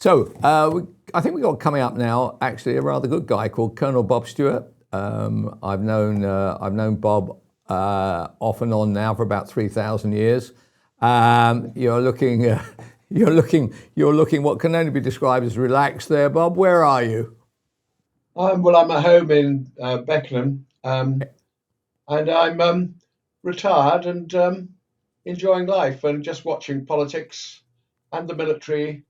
So I think we've got coming up now actually a rather good guy called Colonel Bob Stewart. I've known Bob off and on now for about 3,000 years. You're looking what can only be described as relaxed there, Bob. Where are you? I'm at home in Beckenham, and I'm retired and enjoying life and just watching politics and the military.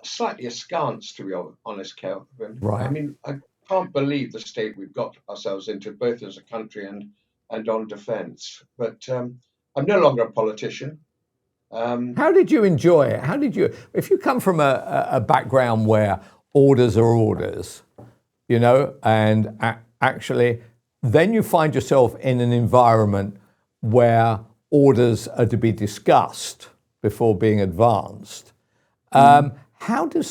Slightly askance, to be honest, Kelvin. I Right. mean, I can't believe the state we've got ourselves into, both as a country and on defence. But I'm no longer a politician. Um, How did you enjoy it? If you come from a background where orders are orders, and actually then you find yourself in an environment where orders are to be discussed before being advanced. mm, How did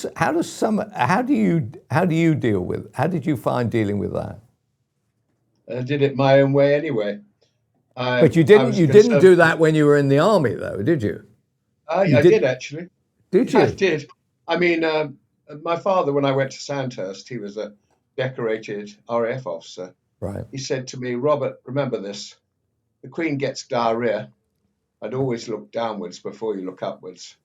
you find dealing with that? I did it my own way anyway. But I was you didn't do concerned. that when you were in the army though, did you? You I did did, actually. did I you? did. I mean, my father, when I went to Sandhurst, he was a decorated RAF officer. Right. He said to me, Robert, remember this: the Queen gets diarrhea. I'd always look downwards before you look upwards.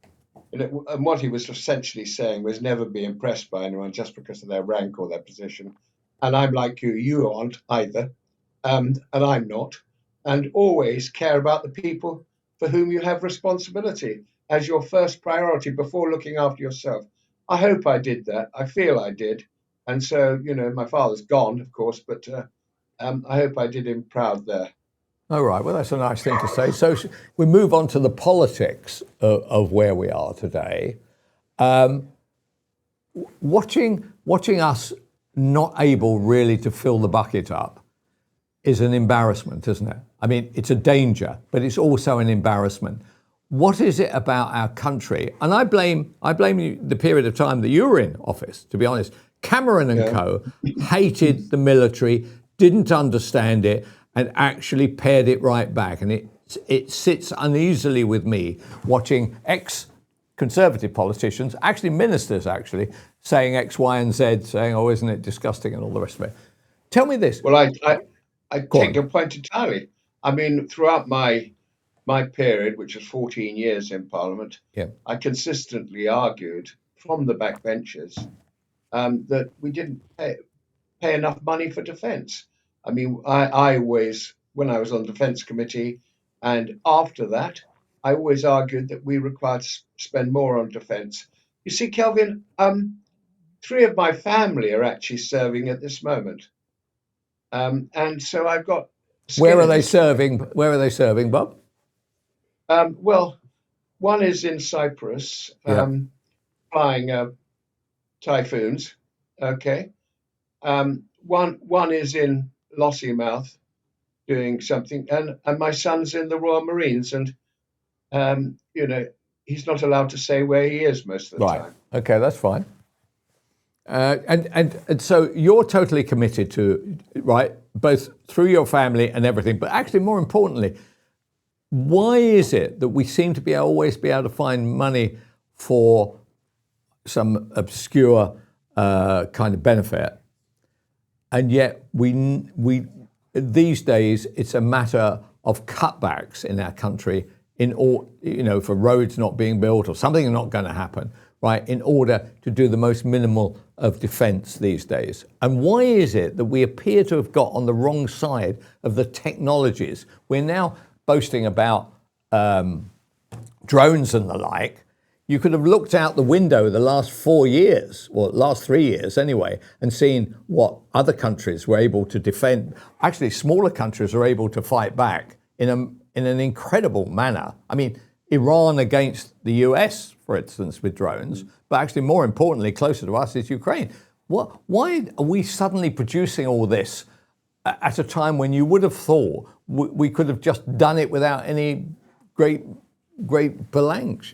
And what he was essentially saying was never be impressed by anyone just because of their rank or their position. And I'm like you aren't either, and I'm not. And always care about the people for whom you have responsibility as your first priority before looking after yourself. I hope I did that. I feel I did. And so, my father's gone, of course, but I hope I did him proud there. All right. Well, that's a nice thing to say. So we move on to the politics of where we are today. Um, watching us not able really to fill the bucket up is an embarrassment, isn't it? I mean, it's a danger, but it's also an embarrassment. What is it about our country? And I blame the period of time that you were in office, to be honest. Cameron and Yeah. co hated the military, didn't understand it, and actually pared it right back. And it sits uneasily with me watching ex-conservative politicians, actually ministers, saying X, Y, and Z, saying, "Oh, isn't it disgusting?" and all the rest of it. Tell me this. Well, I Go take on. your point entirely. I mean, throughout my period, which was 14 years in Parliament, Yeah. I consistently argued from the backbenchers that we didn't pay enough money for defence. I mean, I always, when I was on Defence Committee and after that, I always argued that we required to spend more on defence. You see, Kelvin, three of my family are actually serving at this moment. And so I've got Where skin are in they this game. serving? Where are they serving, Bob? Well, one is in Cyprus, Yeah. flying typhoons. Okay. One is in Lossiemouth doing something, and my son's in the Royal Marines, and um, you know he's not allowed to say where he is most of the Right. time. Okay, that's fine. And so you're totally committed to, right, both through your family and everything, but actually more importantly, why is it that we seem to always be able to find money for some obscure kind of benefit, and yet we these days it's a matter of cutbacks in our country in all, for roads not being built or something not going to happen, right, in order to do the most minimal of defence these days. And why is it that we appear to have got on the wrong side of the technologies? We're now boasting about drones and the like. You could have looked out the window the last 4 years, or last 3 years anyway, and seen what other countries were able to defend. Actually, smaller countries are able to fight back in an incredible manner. I mean, Iran against the US, for instance, with drones, but actually more importantly, closer to us is Ukraine. Why are we suddenly producing all this at a time when you would have thought we could have just done it without any great phalanx?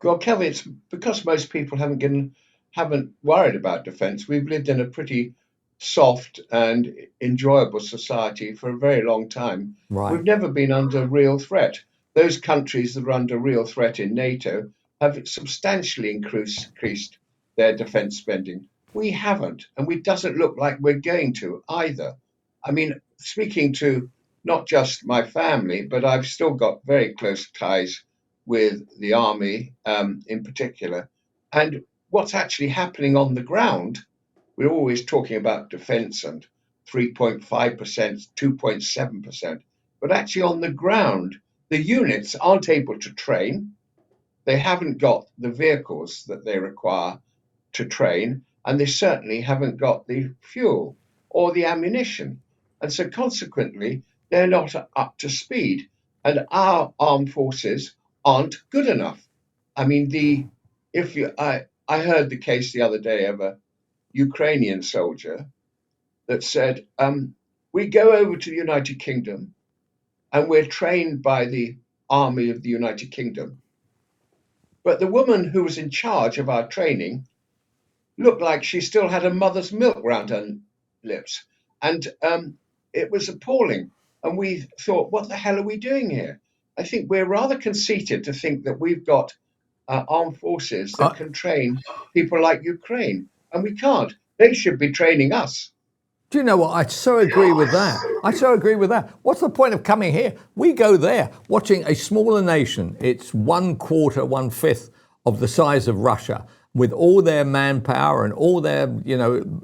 Well, Kelvin, it's because most people haven't worried about defence. We've lived in a pretty soft and enjoyable society for a very long time. Right. We've never been under real threat. Those countries that are under real threat in NATO have substantially increased their defence spending. We haven't, and it doesn't look like we're going to either. I mean, speaking to not just my family, but I've still got very close ties with the army in particular. And what's actually happening on the ground, we're always talking about defence and 3.5%, 2.7%. But actually, on the ground, the units aren't able to train. They haven't got the vehicles that they require to train, and they certainly haven't got the fuel or the ammunition. And so, consequently, they're not up to speed. And our armed forces aren't good enough. I mean, I heard the case the other day of a Ukrainian soldier that said, "We go over to the United Kingdom and we're trained by the army of the United Kingdom. But the woman who was in charge of our training looked like she still had a mother's milk round her lips. And it was appalling. And we thought, what the hell are we doing here? I think we're rather conceited to think that we've got armed forces that can train people like Ukraine. And we can't. They should be training us. Do you know what? I so agree with that. I so agree with that. What's the point of coming here? We go there, watching a smaller nation. It's 1/4, 1/5 of the size of Russia, with all their manpower and all their,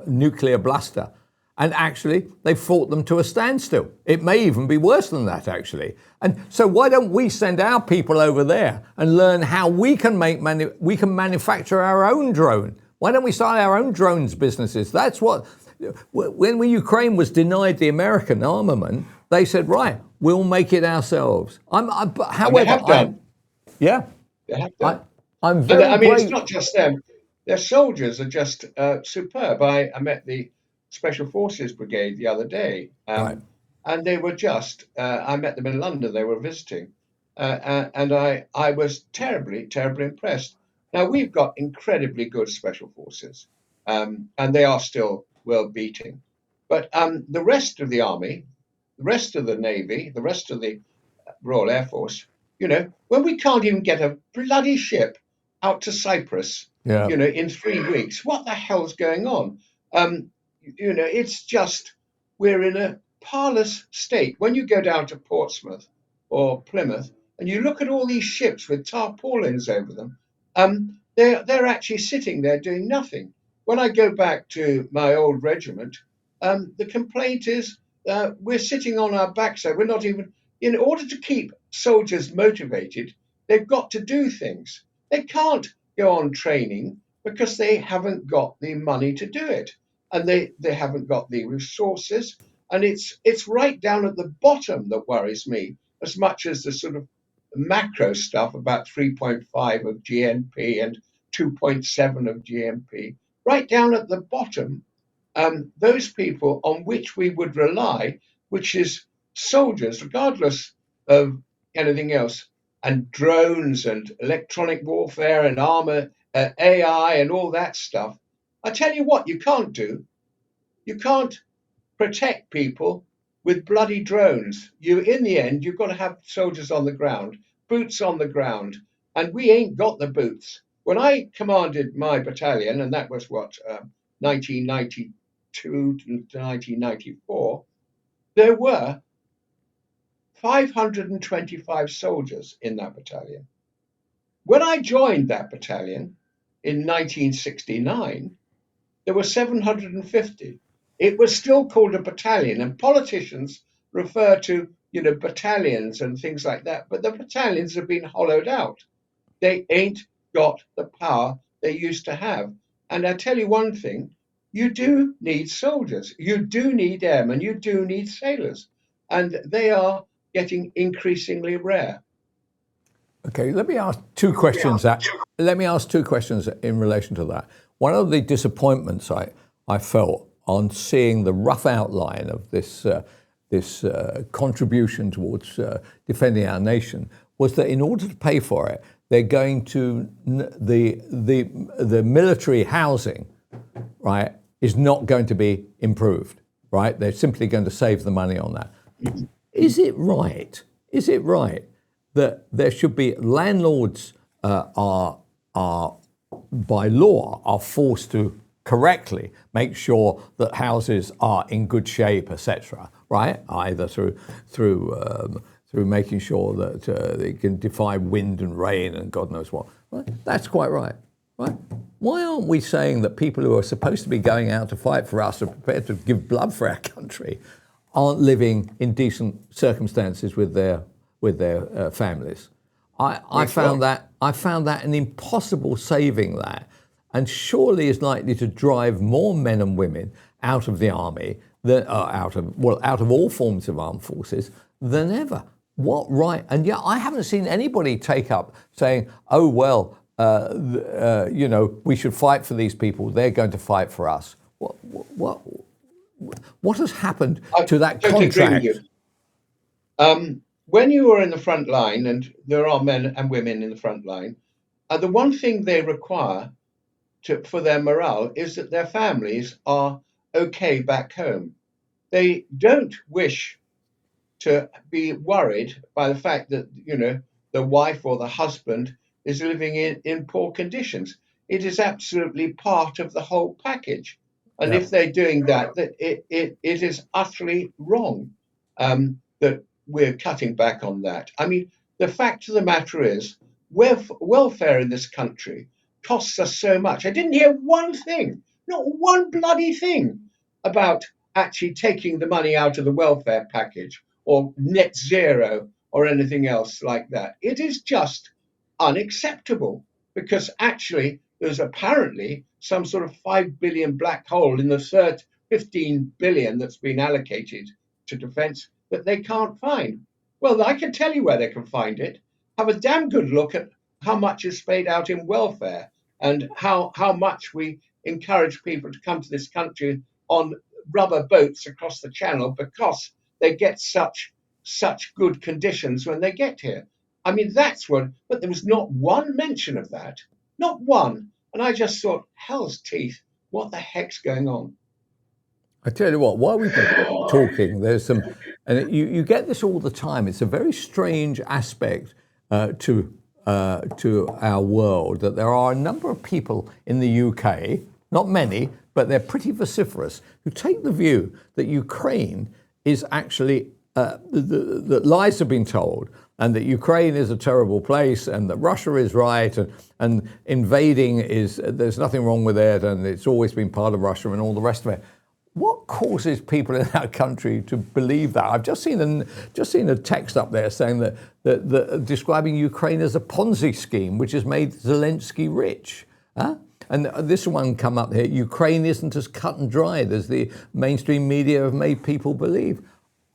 nuclear bluster. And actually, they fought them to a standstill. It may even be worse than that, actually. And so why don't we send our people over there and learn how we can manufacture our own drone? Why don't we start our own drones businesses? That's what... When Ukraine was denied the American armament, they said, right, we'll make it ourselves. However, they have done. Yeah. They have done. I'm very it's not just them. Their soldiers are just superb. I met the Special Forces Brigade the other day, right. and they were just, I met them in London, they were visiting, and I was terribly, terribly impressed. Now, we've got incredibly good Special Forces, and they are still world beating. But the rest of the Army, the rest of the Navy, the rest of the Royal Air Force, when we can't even get a bloody ship out to Cyprus, in 3 weeks, what the hell's going on? It's just, we're in a parlous state. When you go down to Portsmouth or Plymouth and you look at all these ships with tarpaulins over them, they're actually sitting there doing nothing. When I go back to my old regiment, the complaint is we're sitting on our backside. We're not even, in order to keep soldiers motivated, they've got to do things. They can't go on training because they haven't got the money to do it. And they haven't got the resources. And it's right down at the bottom that worries me, as much as the sort of macro stuff about 3.5 of GNP and 2.7 of GNP. Right down at the bottom, those people on which we would rely, which is soldiers, regardless of anything else, and drones and electronic warfare and armor, AI and all that stuff. I tell you what, you can't do. You can't protect people with bloody drones. In the end, you've got to have soldiers on the ground, boots on the ground, and we ain't got the boots. When I commanded my battalion, and that was 1992 to 1994, there were 525 soldiers in that battalion. When I joined that battalion in 1969, there were 750. It was still called a battalion, and politicians refer to, battalions and things like that, but the battalions have been hollowed out. They ain't got the power they used to have. And I tell you one thing, you do need soldiers, you do need airmen, you do need sailors, and they are getting increasingly rare. Okay, let me ask two questions. Let me ask two questions in relation to that. One of the disappointments I felt on seeing the rough outline of this contribution towards defending our nation was that in order to pay for it, they're going to the military housing, right, is not going to be improved, right? They're simply going to save the money on that. Is it right? Is it right that there should be landlords are are by law are forced to correctly make sure that houses are in good shape, etc. Right, either through making sure that they can defy wind and rain and God knows what. Right? That's quite right. Right? Why aren't we saying that people who are supposed to be going out to fight for us, are prepared to give blood for our country, aren't living in decent circumstances with their families? I found that an impossible saving that, and surely is likely to drive more men and women out of the army, out of all forms of armed forces than ever. What right? And yet I haven't seen anybody take up saying, "Oh well, we should fight for these people. They're going to fight for us." What has happened to that totally contract? agree with you. When you are in the front line, and there are men and women in the front line, the one thing they require for their morale is that their families are okay back home. They don't wish to be worried by the fact that the wife or the husband is living in poor conditions. It is absolutely part of the whole package, and Yeah. if they're doing that, it is utterly wrong that we're cutting back on that. I mean, the fact of the matter is, welfare in this country costs us so much. I didn't hear one thing, not one bloody thing, about actually taking the money out of the welfare package or net zero or anything else like that. It is just unacceptable, because actually there's apparently some sort of 5 billion black hole in the third 15 billion that's been allocated to defense that they can't find. Well, I can tell you where they can find it. Have a damn good look at how much is paid out in welfare, and how much we encourage people to come to this country on rubber boats across the channel because they get such good conditions when they get here. I mean, that's what, but there was not one mention of that, not one. And I just thought, hell's teeth, what the heck's going on? I tell you what, while we've been talking, there's some, and you get this all the time. It's a very strange aspect to our world that there are a number of people in the UK, not many, but they're pretty vociferous, who take the view that Ukraine is actually that lies have been told, and that Ukraine is a terrible place, and that Russia is right, and invading there's nothing wrong with it, and it's always been part of Russia, and all the rest of it. What causes people in our country to believe that? I've just seen a text up there saying that describing Ukraine as a Ponzi scheme, which has made Zelensky rich. Huh? And this one come up here: Ukraine isn't as cut and dried as the mainstream media have made people believe.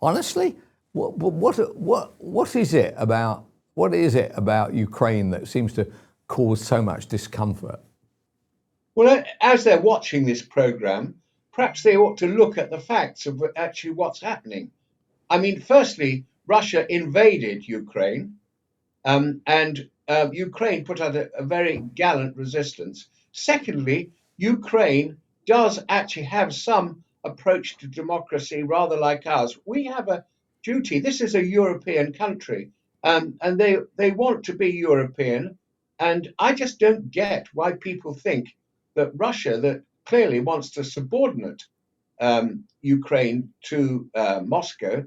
Honestly, what is it about Ukraine that seems to cause so much discomfort? Well, as they're watching this program, perhaps they ought to look at the facts of actually what's happening. I mean, firstly, Russia invaded Ukraine, and Ukraine put out a very gallant resistance. Secondly, Ukraine does actually have some approach to democracy rather like ours. We have a duty. This is a European country, and they want to be European. And I just don't get why people think that Russia, that clearly wants to subordinate Ukraine to Moscow,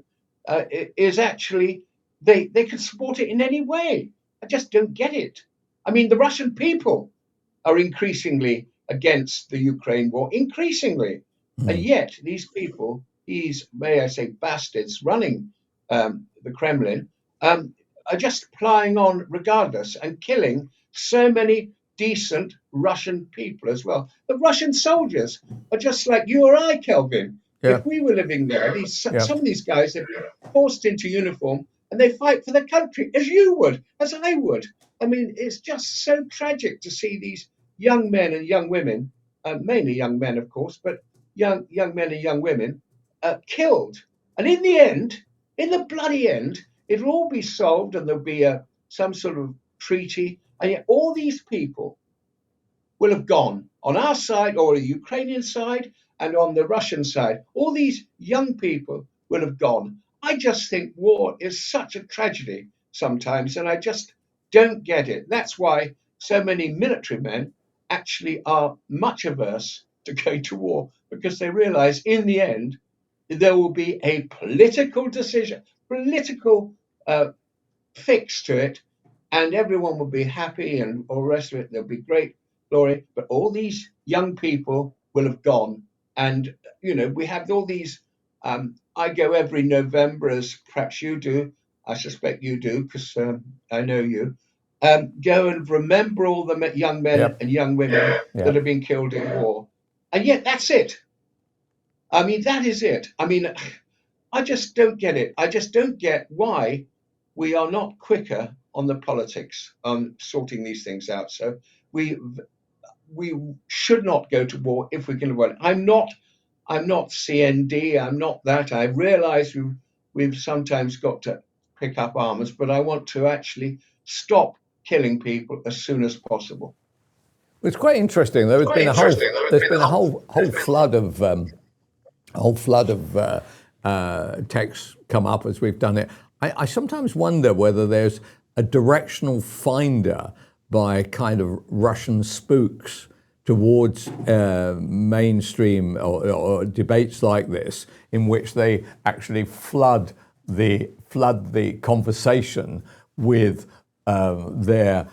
is actually they can support it in any way. I just don't get it. I mean, the Russian people are increasingly against the Ukraine war, increasingly, and yet these people, these may I say bastards running the Kremlin, are just plying on regardless and killing so many decent Russian people as well. The Russian soldiers are just like you or I, Kelvin. Yeah, If we were living there, yeah. some of these guys have been forced into uniform and they fight for their country as you would, as I would. I mean, it's just so tragic to see these young men and young women, mainly young men, of course, but young men and young women, killed. And in the end, in the bloody end, it'll all be solved and there'll be some sort of treaty. And yet all these people will have gone on our side or the Ukrainian side and on the Russian side. All these young people will have gone. I just think war is such a tragedy sometimes, and I just don't get it. That's why so many military men actually are much averse to going to war because they realize in the end there will be a political decision, political fix to it, and everyone will be happy and all the rest of it. There'll be great glory, but all these young people will have gone. And, we have all these. I go every November, as perhaps you do. I suspect you do because I know you. Go and remember all the young men Yep. and young women that Yep. have been killed in war. And yet that's it. I mean, that is it. I mean, I just don't get it. I just don't get why we are not quicker on the politics on sorting these things out. So we we should not go to war if we can avoid it. I'm not CND. I'm not that. I realise we've sometimes got to pick up arms, but I want to actually stop killing people as soon as possible. It's quite interesting. There's been a whole flood of texts come up as we've done it. I sometimes wonder whether there's a directional finder by kind of Russian spooks towards mainstream or debates like this, in which they actually flood the conversation with their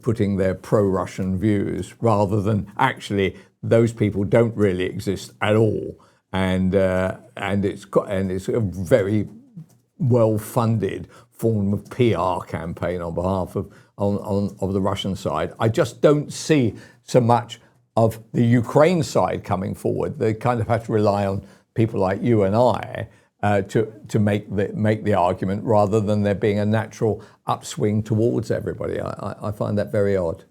putting their pro-Russian views, rather than actually those people don't really exist at all, and it's a very well-funded form of PR campaign on behalf of the Russian side. I just don't see so much of the Ukraine side coming forward. They kind of have to rely on people like you and I to make the argument, rather than there being a natural upswing towards everybody. I find that very odd.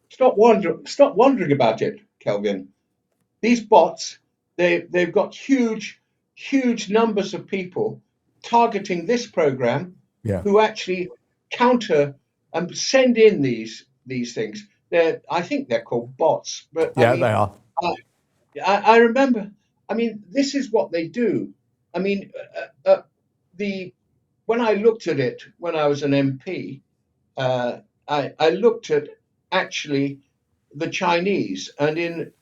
Stop wondering about it, Kelvin. These bots, they've got huge numbers of people targeting this program, Yeah. who actually counter and send in these things. I think they're called bots, but Yeah, they are. I remember. I mean, this is what they do. I mean, when I looked at it when I was an MP, I looked at actually the Chinese, and in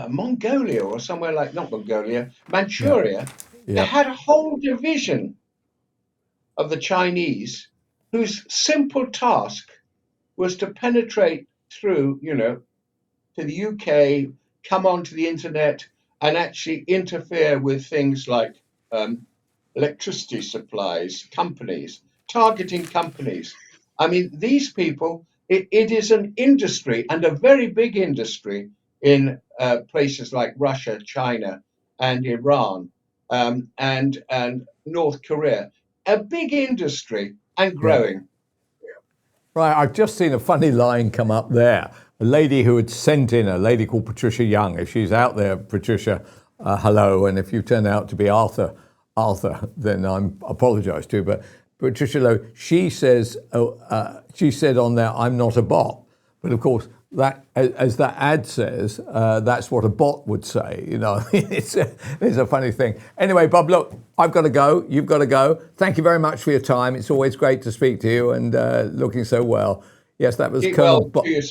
Mongolia or somewhere like, not Mongolia, Yeah. Manchuria, they Yeah. had a whole division of the Chinese whose simple task was to penetrate through, to the UK, come onto the internet, and actually interfere with things like electricity supplies, companies, targeting companies. I mean, these people, it is an industry, and a very big industry in places like Russia, China, and Iran, and North Korea. A big industry and Yeah. growing. Right, I've just seen a funny line come up there. A lady who had sent in, a lady called Patricia Young. If she's out there, Patricia, hello. And if you turn out to be Arthur, then I apologise to you. But Patricia Lowe, she says, she said on there, I'm not a bot. But of course, that, as that ad says, that's what a bot would say. It's a funny thing. Anyway, Bob, look, I've got to go. You've got to go. Thank you very much for your time. It's always great to speak to you, and looking so well. Yes, that was Keep Colonel well to yourself.